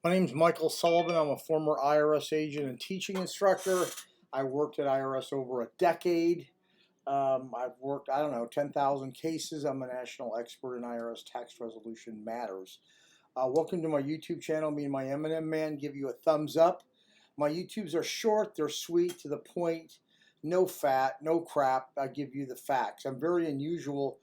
My name is Michael Sullivan. I'm a former IRS agent and teaching instructor. I worked at IRS over a decade. I've worked, 10,000 cases. I'm a national expert in IRS tax resolution matters. Welcome to my YouTube channel. Me and my M&M man give you a thumbs up. My YouTubes are short, they're sweet, to the point, no fat, no crap. I give you the facts. I'm very unusual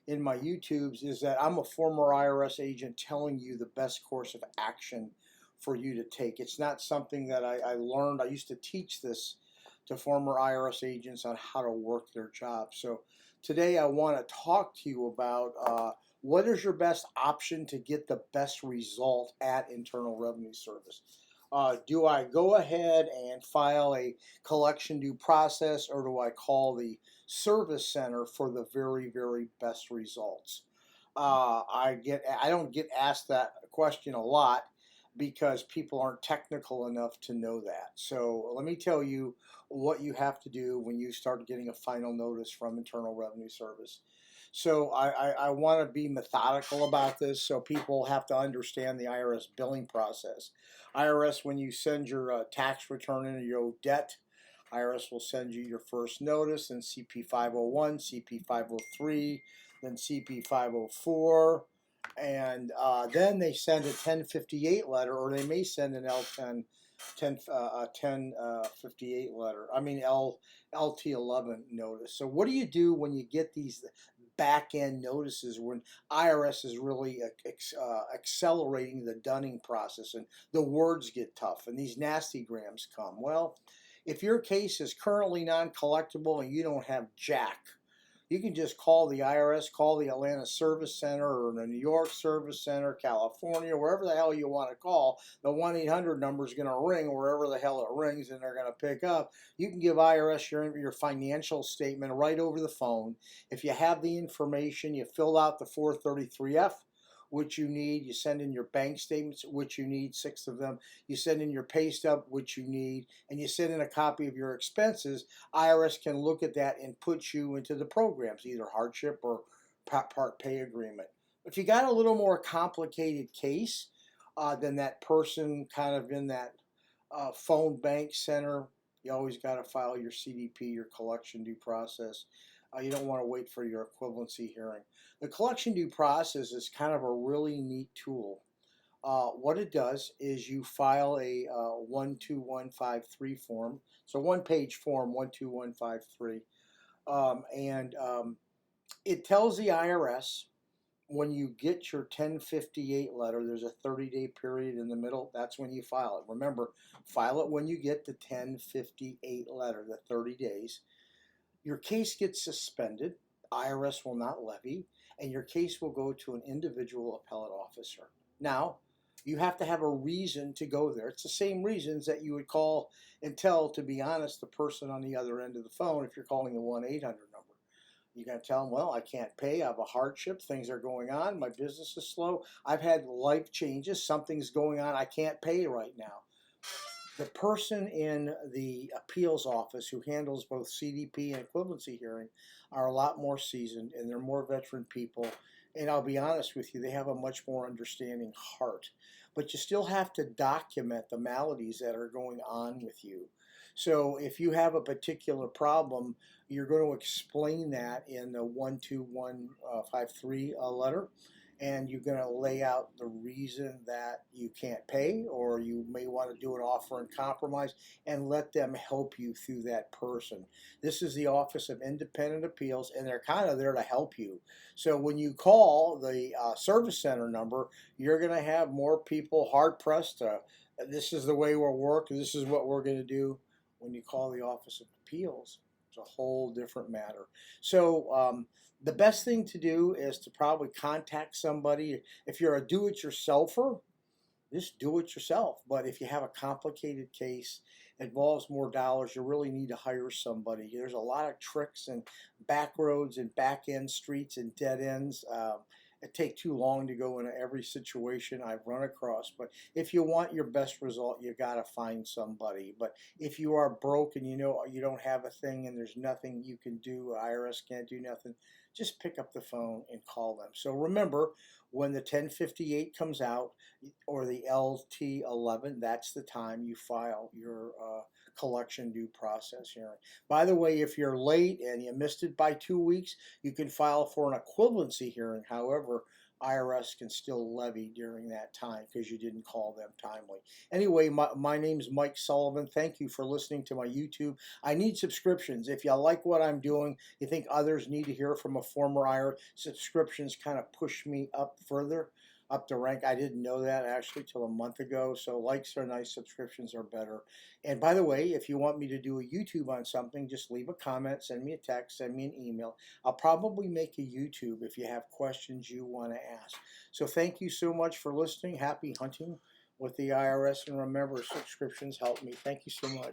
in my YouTubes is that I'm a former IRS agent telling you the best course of action for you to take. It's not something that I learned. I used to teach this to former IRS agents on how to work their job. So today I want to talk to you about what is your best option to get the best result at Internal Revenue Service. Do I go ahead and file a collection due process, or do I call the service center for the very, very best results? I don't get asked that question a lot because people aren't technical enough to know that. So let me tell you what you have to do when you start getting a final notice from Internal Revenue Service. So I want to be methodical about this, so people have to understand the IRS billing process. IRS, when you send your tax return in or you owe debt, IRS will send you your first notice, then CP 501, CP 503, then CP 504, and then they send a 1058 letter, or they may send an L10 1058 letter. I mean LT11 notice. So what do you do when you get these back end notices when IRS is really accelerating the dunning process and the words get tough and these nasty grams come? Well, if your case is currently non-collectible and you don't have jack, you can just call the IRS, call the Atlanta Service Center or the New York Service Center, California, wherever the hell you want to call. The 1-800 number is going to ring wherever the hell it rings, and they're going to pick up. You can give IRS your financial statement right over the phone. If you have the information, you fill out the 433F, which you need. You send in your bank statements, which you need, 6 of them. You send in your pay stub, which you need, and you send in a copy of your expenses. IRS can look at that and put you into the programs, either hardship or part pay agreement. If you got a little more complicated case than that person kind of in that phone bank center, you always got to file your CDP, your collection due process. You don't want to wait for your equivalency hearing. The collection due process is kind of a really neat tool. What it does is you file a 12153 form. So one-page form, 12153. It tells the IRS when you get your 1058 letter, there's a 30-day period in the middle. That's when you file it. Remember, file it when you get the 1058 letter, the 30 days. Your case gets suspended, IRS will not levy, and your case will go to an individual appellate officer. Now, you have to have a reason to go there. It's the same reasons that you would call and tell, to be honest, the person on the other end of the phone if you're calling the 1-800 number. You're going to tell them, well, I can't pay, I have a hardship, things are going on, my business is slow, I've had life changes, something's going on, I can't pay right now. The person in the appeals office who handles both CDP and equivalency hearing are a lot more seasoned, and they're more veteran people. And I'll be honest with you, they have a much more understanding heart. But you still have to document the maladies that are going on with you. So if you have a particular problem, you're going to explain that in the 12153 letter. And you're going to lay out the reason that you can't pay, or you may want to do an offer and compromise, and let them help you through that person. This is the Office of Independent Appeals, and they're kind of there to help you. So when you call the service center number, you're going to have more people hard-pressed to, this is the way we'll work, this is what we're going to do. When you call the Office of Appeals, it's a whole different matter. So the best thing to do is to probably contact somebody. If you're a do-it-yourselfer, just do it yourself. But if you have a complicated case, involves more dollars, you really need to hire somebody. There's a lot of tricks and back roads and back end streets and dead ends. It takes too long to go into every situation I've run across. But if you want your best result, you got to find somebody. But if you are broke and you know you don't have a thing and there's nothing you can do, IRS can't do nothing, just pick up the phone and call them. So remember, when the 1058 comes out or the LT11, that's the time you file your collection due process hearing. By the way, if you're late and you missed it by 2 weeks, you can file for an equivalency hearing. However, IRS can still levy during that time because you didn't call them timely. Anyway, my name's Mike Sullivan. Thank you for listening to my YouTube. I need subscriptions. If you like what I'm doing, you think others need to hear from a former IRS, subscriptions kind of push me up further, up the rank. I didn't know that actually till a month ago. So likes are nice, subscriptions are better. And by the way, if you want me to do a YouTube on something, just leave a comment, send me a text, send me an email. I'll probably make a YouTube if you have questions you want to ask. So thank you so much for listening. Happy hunting with the IRS. And remember, subscriptions help me. Thank you so much.